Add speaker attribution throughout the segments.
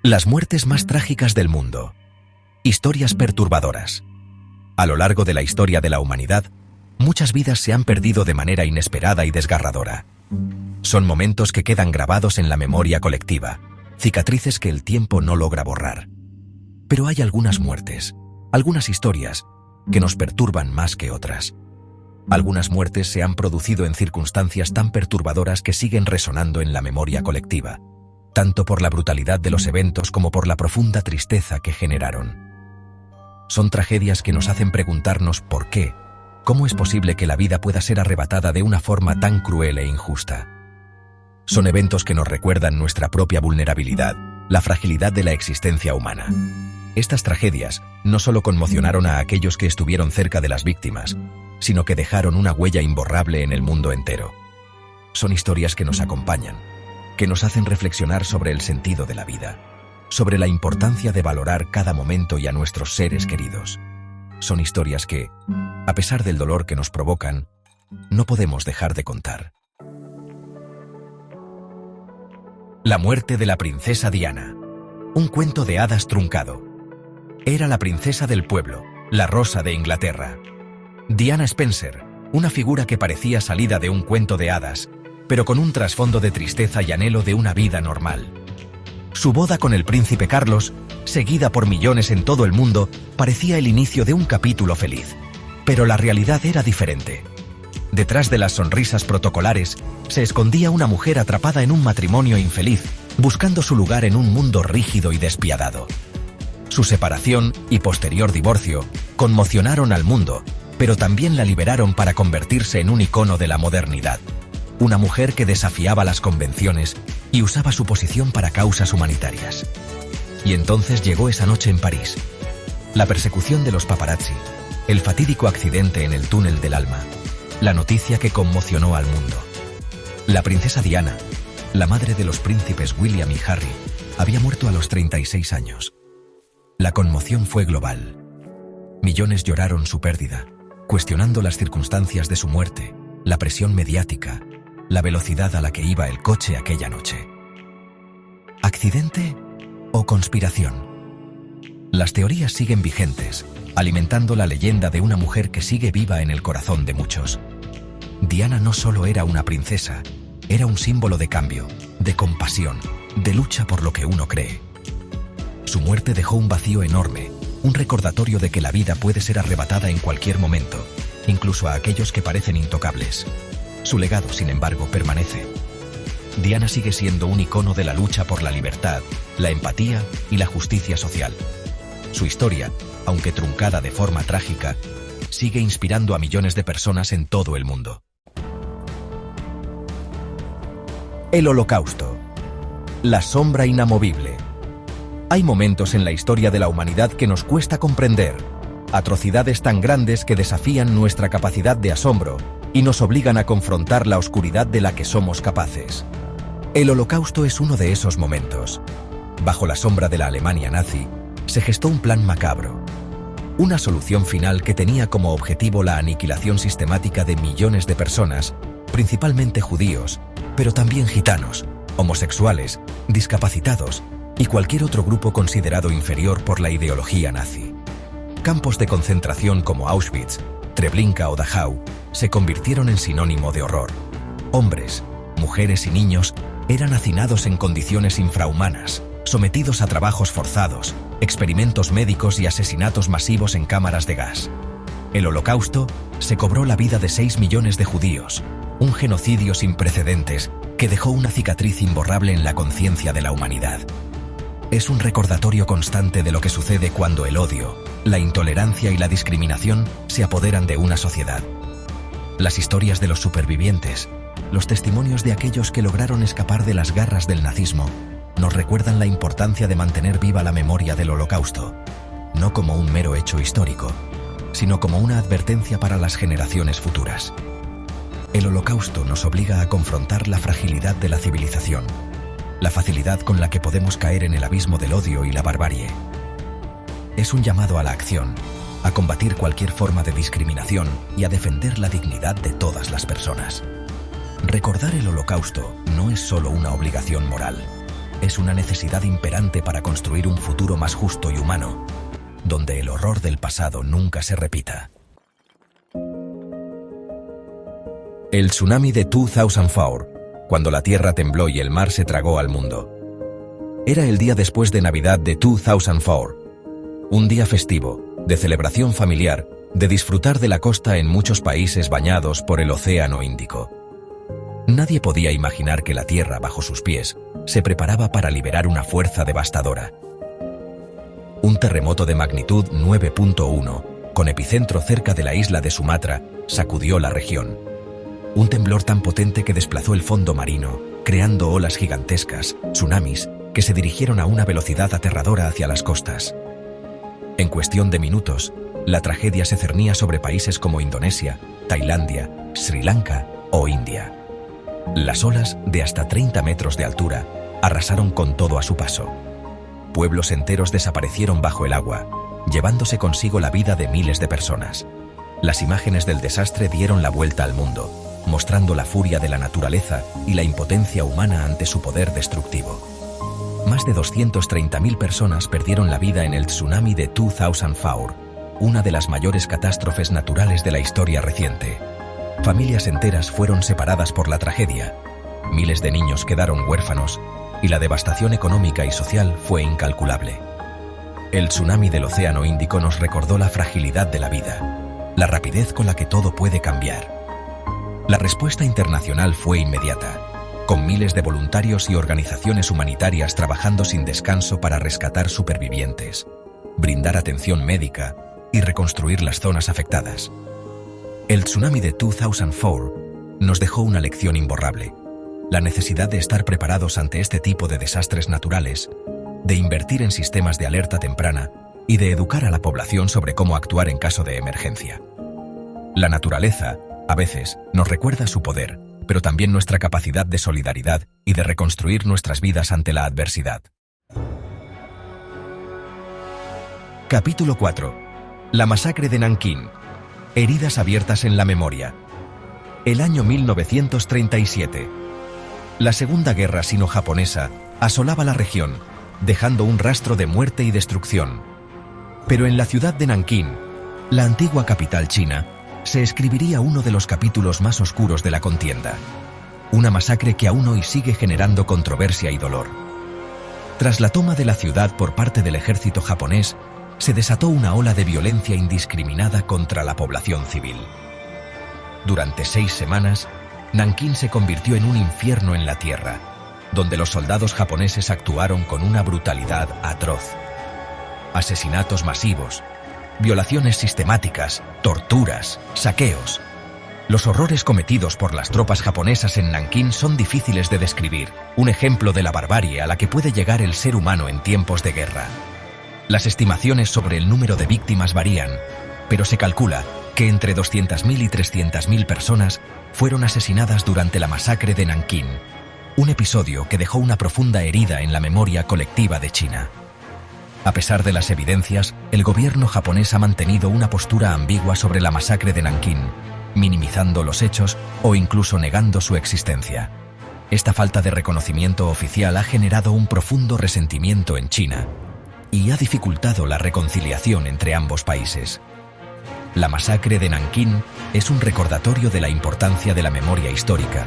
Speaker 1: Las muertes más trágicas del mundo. Historias perturbadoras. A lo largo de la historia de la humanidad, muchas vidas se han perdido de manera inesperada y desgarradora. Son momentos que quedan grabados en la memoria colectiva, cicatrices que el tiempo no logra borrar. Pero hay algunas muertes, algunas historias, que nos perturban más que otras. Algunas muertes se han producido en circunstancias tan perturbadoras que siguen resonando en la memoria colectiva, tanto por la brutalidad de los eventos como por la profunda tristeza que generaron. Son tragedias que nos hacen preguntarnos por qué, cómo es posible que la vida pueda ser arrebatada de una forma tan cruel e injusta. Son eventos que nos recuerdan nuestra propia vulnerabilidad, la fragilidad de la existencia humana. Estas tragedias no solo conmocionaron a aquellos que estuvieron cerca de las víctimas, sino que dejaron una huella imborrable en el mundo entero. Son historias que nos acompañan, que nos hacen reflexionar sobre el sentido de la vida, sobre la importancia de valorar cada momento y a nuestros seres queridos. Son historias que, a pesar del dolor que nos provocan, no podemos dejar de contar. La muerte de la princesa Diana. Un cuento de hadas truncado. Era la princesa del pueblo, la rosa de Inglaterra. Diana Spencer, una figura que parecía salida de un cuento de hadas, pero con un trasfondo de tristeza y anhelo de una vida normal. Su boda con el príncipe Carlos, seguida por millones en todo el mundo, parecía el inicio de un capítulo feliz. Pero la realidad era diferente. Detrás de las sonrisas protocolares, se escondía una mujer atrapada en un matrimonio infeliz, buscando su lugar en un mundo rígido y despiadado. Su separación y posterior divorcio conmocionaron al mundo, pero también la liberaron para convertirse en un icono de la modernidad. Una mujer que desafiaba las convenciones y usaba su posición para causas humanitarias. Y entonces llegó esa noche en París. La persecución de los paparazzi, el fatídico accidente en el túnel del alma, la noticia que conmocionó al mundo. La princesa Diana, la madre de los príncipes William y Harry, había muerto a los 36 años. La conmoción fue global. Millones lloraron su pérdida, cuestionando las circunstancias de su muerte, la presión mediática, la velocidad a la que iba el coche aquella noche. ¿Accidente o conspiración? Las teorías siguen vigentes, alimentando la leyenda de una mujer que sigue viva en el corazón de muchos. Diana no solo era una princesa, era un símbolo de cambio, de compasión, de lucha por lo que uno cree. Su muerte dejó un vacío enorme, un recordatorio de que la vida puede ser arrebatada en cualquier momento, incluso a aquellos que parecen intocables. Su legado, sin embargo, permanece. Diana sigue siendo un icono de la lucha por la libertad, la empatía y la justicia social. Su historia, aunque truncada de forma trágica, sigue inspirando a millones de personas en todo el mundo. El Holocausto. La sombra inamovible. Hay momentos en la historia de la humanidad que nos cuesta comprender, atrocidades tan grandes que desafían nuestra capacidad de asombro y nos obligan a confrontar la oscuridad de la que somos capaces. El Holocausto es uno de esos momentos. Bajo la sombra de la Alemania nazi, se gestó un plan macabro. Una solución final que tenía como objetivo la aniquilación sistemática de millones de personas, principalmente judíos, pero también gitanos, homosexuales, discapacitados y cualquier otro grupo considerado inferior por la ideología nazi. Campos de concentración como Auschwitz, Treblinka o Dachau se convirtieron en sinónimo de horror. Hombres, mujeres y niños eran hacinados en condiciones infrahumanas, sometidos a trabajos forzados, experimentos médicos y asesinatos masivos en cámaras de gas. El Holocausto se cobró la vida de 6 millones de judíos, un genocidio sin precedentes que dejó una cicatriz imborrable en la conciencia de la humanidad. Es un recordatorio constante de lo que sucede cuando el odio, la intolerancia y la discriminación se apoderan de una sociedad. Las historias de los supervivientes, los testimonios de aquellos que lograron escapar de las garras del nazismo, nos recuerdan la importancia de mantener viva la memoria del Holocausto, no como un mero hecho histórico, sino como una advertencia para las generaciones futuras. El Holocausto nos obliga a confrontar la fragilidad de la civilización, la facilidad con la que podemos caer en el abismo del odio y la barbarie. Es un llamado a la acción, a combatir cualquier forma de discriminación y a defender la dignidad de todas las personas. Recordar el Holocausto no es solo una obligación moral, es una necesidad imperante para construir un futuro más justo y humano, donde el horror del pasado nunca se repita. El tsunami de 2004, cuando la tierra tembló y el mar se tragó al mundo. Era el día después de Navidad de 2004, un día festivo, de celebración familiar, de disfrutar de la costa en muchos países bañados por el Océano Índico. Nadie podía imaginar que la tierra bajo sus pies se preparaba para liberar una fuerza devastadora. Un terremoto de magnitud 9.1, con epicentro cerca de la isla de Sumatra, sacudió la región. Un temblor tan potente que desplazó el fondo marino, creando olas gigantescas, tsunamis, que se dirigieron a una velocidad aterradora hacia las costas. En cuestión de minutos, la tragedia se cernía sobre países como Indonesia, Tailandia, Sri Lanka o India. Las olas, de hasta 30 metros de altura, arrasaron con todo a su paso. Pueblos enteros desaparecieron bajo el agua, llevándose consigo la vida de miles de personas. Las imágenes del desastre dieron la vuelta al mundo, mostrando la furia de la naturaleza y la impotencia humana ante su poder destructivo. Más de 230.000 personas perdieron la vida en el tsunami de 2004, una de las mayores catástrofes naturales de la historia reciente. Familias enteras fueron separadas por la tragedia, miles de niños quedaron huérfanos y la devastación económica y social fue incalculable. El tsunami del Océano Índico nos recordó la fragilidad de la vida, la rapidez con la que todo puede cambiar. La respuesta internacional fue inmediata, con miles de voluntarios y organizaciones humanitarias trabajando sin descanso para rescatar supervivientes, brindar atención médica y reconstruir las zonas afectadas. El tsunami de 2004 nos dejó una lección imborrable: la necesidad de estar preparados ante este tipo de desastres naturales, de invertir en sistemas de alerta temprana y de educar a la población sobre cómo actuar en caso de emergencia. La naturaleza, a veces, nos recuerda su poder, pero también nuestra capacidad de solidaridad y de reconstruir nuestras vidas ante la adversidad. Capítulo 4. La masacre de Nankín. Heridas abiertas en la memoria. El año 1937. La Segunda Guerra Sino-Japonesa asolaba la región, dejando un rastro de muerte y destrucción. Pero en la ciudad de Nankín, la antigua capital china, se escribiría uno de los capítulos más oscuros de la contienda. Una masacre que aún hoy sigue generando controversia y dolor. Tras la toma de la ciudad por parte del ejército japonés, se desató una ola de violencia indiscriminada contra la población civil. Durante 6 semanas, Nankín se convirtió en un infierno en la tierra, donde los soldados japoneses actuaron con una brutalidad atroz. Asesinatos masivos, violaciones sistemáticas, torturas, saqueos. Los horrores cometidos por las tropas japonesas en Nankín son difíciles de describir, un ejemplo de la barbarie a la que puede llegar el ser humano en tiempos de guerra. Las estimaciones sobre el número de víctimas varían, pero se calcula que entre 200.000 y 300.000 personas fueron asesinadas durante la masacre de Nankín, un episodio que dejó una profunda herida en la memoria colectiva de China. A pesar de las evidencias, el gobierno japonés ha mantenido una postura ambigua sobre la masacre de Nankín, minimizando los hechos o incluso negando su existencia. Esta falta de reconocimiento oficial ha generado un profundo resentimiento en China y ha dificultado la reconciliación entre ambos países. La masacre de Nankín es un recordatorio de la importancia de la memoria histórica,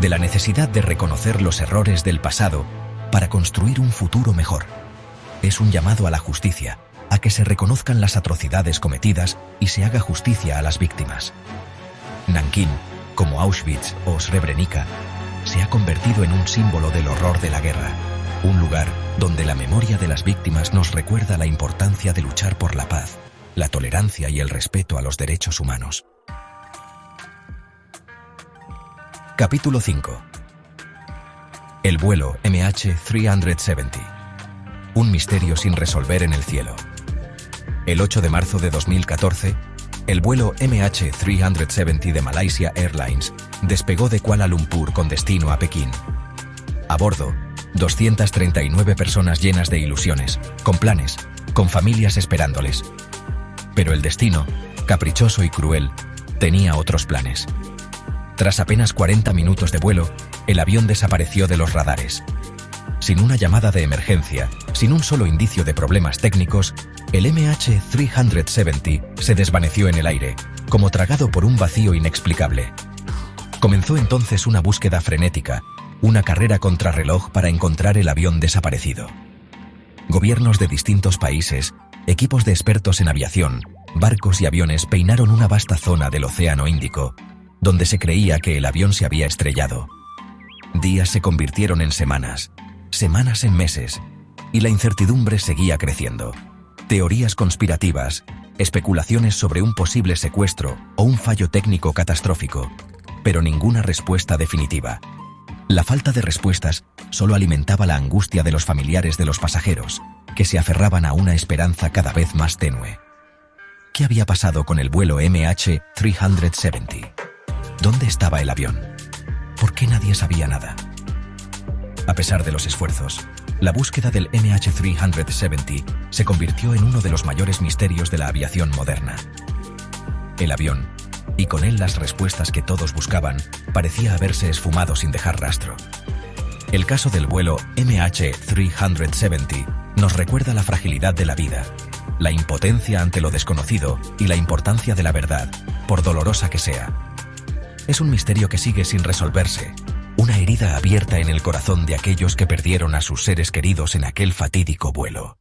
Speaker 1: de la necesidad de reconocer los errores del pasado para construir un futuro mejor. Es un llamado a la justicia, a que se reconozcan las atrocidades cometidas y se haga justicia a las víctimas. Nankín, como Auschwitz o Srebrenica, se ha convertido en un símbolo del horror de la guerra, un lugar donde la memoria de las víctimas nos recuerda la importancia de luchar por la paz, la tolerancia y el respeto a los derechos humanos. Capítulo 5. El vuelo MH370. Un misterio sin resolver en el cielo. El 8 de marzo de 2014, el vuelo MH370 de Malaysia Airlines despegó de Kuala Lumpur con destino a Pekín. A bordo, 239 personas llenas de ilusiones, con planes, con familias esperándoles. Pero el destino, caprichoso y cruel, tenía otros planes. Tras apenas 40 minutos de vuelo, el avión desapareció de los radares. Sin una llamada de emergencia, sin un solo indicio de problemas técnicos, el MH370 se desvaneció en el aire, como tragado por un vacío inexplicable. Comenzó entonces una búsqueda frenética, una carrera contrarreloj para encontrar el avión desaparecido. Gobiernos de distintos países, equipos de expertos en aviación, barcos y aviones peinaron una vasta zona del Océano Índico, donde se creía que el avión se había estrellado. Días se convirtieron en semanas, semanas en meses, y la incertidumbre seguía creciendo. Teorías conspirativas, especulaciones sobre un posible secuestro o un fallo técnico catastrófico, pero ninguna respuesta definitiva. La falta de respuestas solo alimentaba la angustia de los familiares de los pasajeros, que se aferraban a una esperanza cada vez más tenue. ¿Qué había pasado con el vuelo MH370? ¿Dónde estaba el avión? ¿Por qué nadie sabía nada? A pesar de los esfuerzos, la búsqueda del MH370 se convirtió en uno de los mayores misterios de la aviación moderna. El avión, y con él las respuestas que todos buscaban, parecía haberse esfumado sin dejar rastro. El caso del vuelo MH370 nos recuerda la fragilidad de la vida, la impotencia ante lo desconocido y la importancia de la verdad, por dolorosa que sea. Es un misterio que sigue sin resolverse, una herida abierta en el corazón de aquellos que perdieron a sus seres queridos en aquel fatídico vuelo.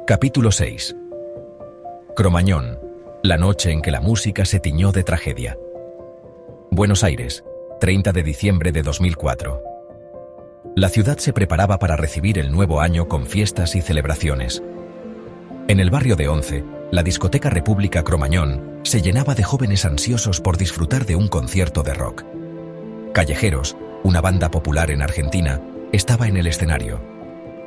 Speaker 1: Capítulo 6. Cromañón, la noche en que la música se tiñó de tragedia. Buenos Aires, 30 de diciembre de 2004. La ciudad se preparaba para recibir el nuevo año con fiestas y celebraciones. En el barrio de Once, la discoteca República Cromañón se llenaba de jóvenes ansiosos por disfrutar de un concierto de rock. Callejeros, una banda popular en Argentina, estaba en el escenario.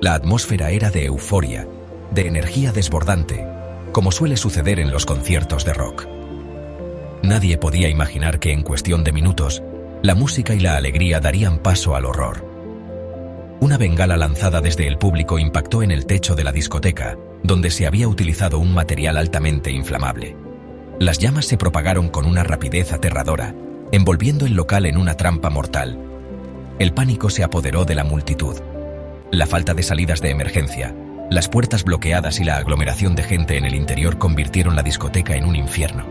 Speaker 1: La atmósfera era de euforia, de energía desbordante, como suele suceder en los conciertos de rock. Nadie podía imaginar que en cuestión de minutos, la música y la alegría darían paso al horror. Una bengala lanzada desde el público impactó en el techo de la discoteca, donde se había utilizado un material altamente inflamable. Las llamas se propagaron con una rapidez aterradora, envolviendo el local en una trampa mortal. El pánico se apoderó de la multitud. La falta de salidas de emergencia, las puertas bloqueadas y la aglomeración de gente en el interior convirtieron la discoteca en un infierno.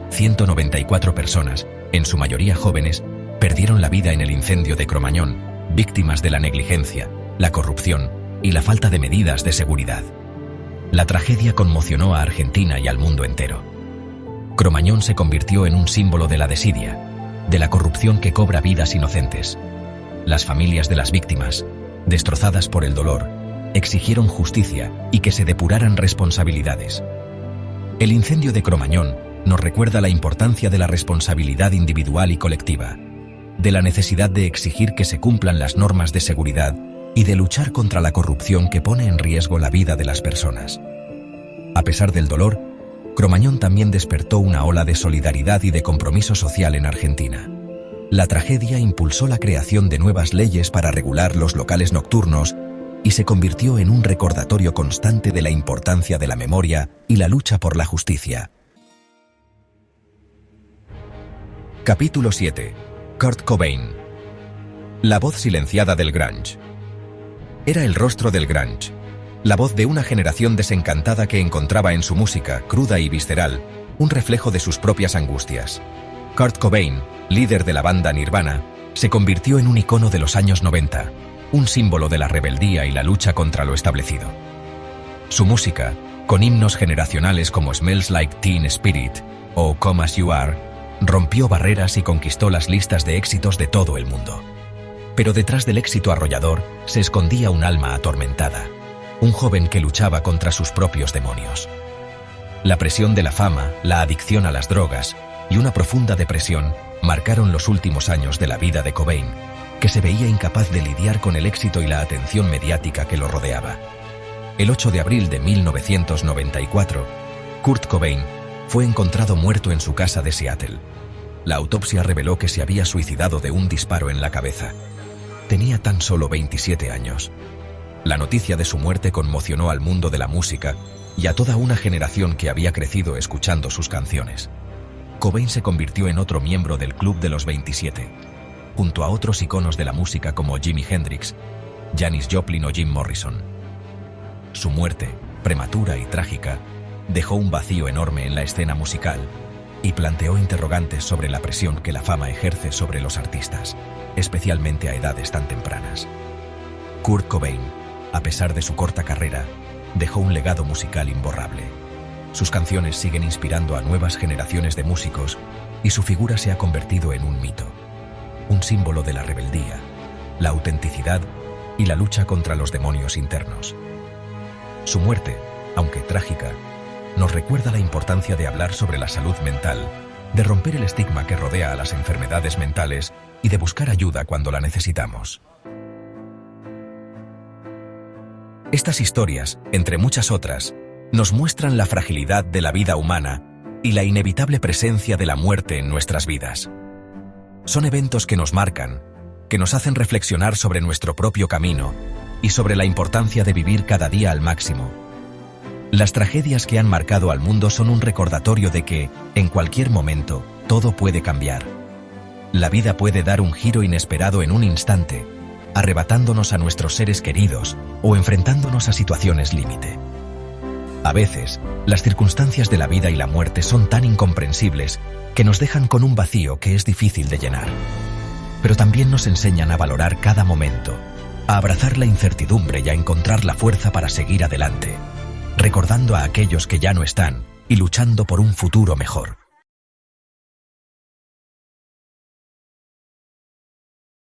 Speaker 1: 194 personas, en su mayoría jóvenes, perdieron la vida en el incendio de Cromañón, víctimas de la negligencia, la corrupción y la falta de medidas de seguridad. La tragedia conmocionó a Argentina y al mundo entero. Cromañón se convirtió en un símbolo de la desidia, de la corrupción que cobra vidas inocentes. Las familias de las víctimas, destrozadas por el dolor, exigieron justicia y que se depuraran responsabilidades. El incendio de Cromañón nos recuerda la importancia de la responsabilidad individual y colectiva, de la necesidad de exigir que se cumplan las normas de seguridad y de luchar contra la corrupción que pone en riesgo la vida de las personas. A pesar del dolor, Cromañón también despertó una ola de solidaridad y de compromiso social en Argentina. La tragedia impulsó la creación de nuevas leyes para regular los locales nocturnos y se convirtió en un recordatorio constante de la importancia de la memoria y la lucha por la justicia. Capítulo 7. Kurt Cobain. La voz silenciada del grunge. Era el rostro del grunge, la voz de una generación desencantada que encontraba en su música, cruda y visceral, un reflejo de sus propias angustias. Kurt Cobain, líder de la banda Nirvana, se convirtió en un icono de los años 90, un símbolo de la rebeldía y la lucha contra lo establecido. Su música, con himnos generacionales como Smells Like Teen Spirit o Come As You Are, rompió barreras y conquistó las listas de éxitos de todo el mundo. Pero detrás del éxito arrollador se escondía un alma atormentada, un joven que luchaba contra sus propios demonios. La presión de la fama, la adicción a las drogas y una profunda depresión marcaron los últimos años de la vida de Cobain, que se veía incapaz de lidiar con el éxito y la atención mediática que lo rodeaba. El 8 de abril de 1994, Kurt Cobain fue encontrado muerto en su casa de Seattle. La autopsia reveló que se había suicidado de un disparo en la cabeza. Tenía tan solo 27 años. La noticia de su muerte conmocionó al mundo de la música y a toda una generación que había crecido escuchando sus canciones. Cobain se convirtió en otro miembro del Club de los 27. junto a otros iconos de la música como Jimi Hendrix, Janis Joplin o Jim Morrison. Su muerte, prematura y trágica, dejó un vacío enorme en la escena musical y planteó interrogantes sobre la presión que la fama ejerce sobre los artistas, especialmente a edades tan tempranas. Kurt Cobain, a pesar de su corta carrera, dejó un legado musical imborrable. Sus canciones siguen inspirando a nuevas generaciones de músicos y su figura se ha convertido en un mito, un símbolo de la rebeldía, la autenticidad y la lucha contra los demonios internos. Su muerte, aunque trágica, nos recuerda la importancia de hablar sobre la salud mental, de romper el estigma que rodea a las enfermedades mentales y de buscar ayuda cuando la necesitamos. Estas historias, entre muchas otras, nos muestran la fragilidad de la vida humana y la inevitable presencia de la muerte en nuestras vidas. Son eventos que nos marcan, que nos hacen reflexionar sobre nuestro propio camino y sobre la importancia de vivir cada día al máximo. Las tragedias que han marcado al mundo son un recordatorio de que, en cualquier momento, todo puede cambiar. La vida puede dar un giro inesperado en un instante, arrebatándonos a nuestros seres queridos o enfrentándonos a situaciones límite. A veces, las circunstancias de la vida y la muerte son tan incomprensibles que nos dejan con un vacío que es difícil de llenar. Pero también nos enseñan a valorar cada momento, a abrazar la incertidumbre y a encontrar la fuerza para seguir adelante, recordando a aquellos que ya no están y luchando por un futuro mejor.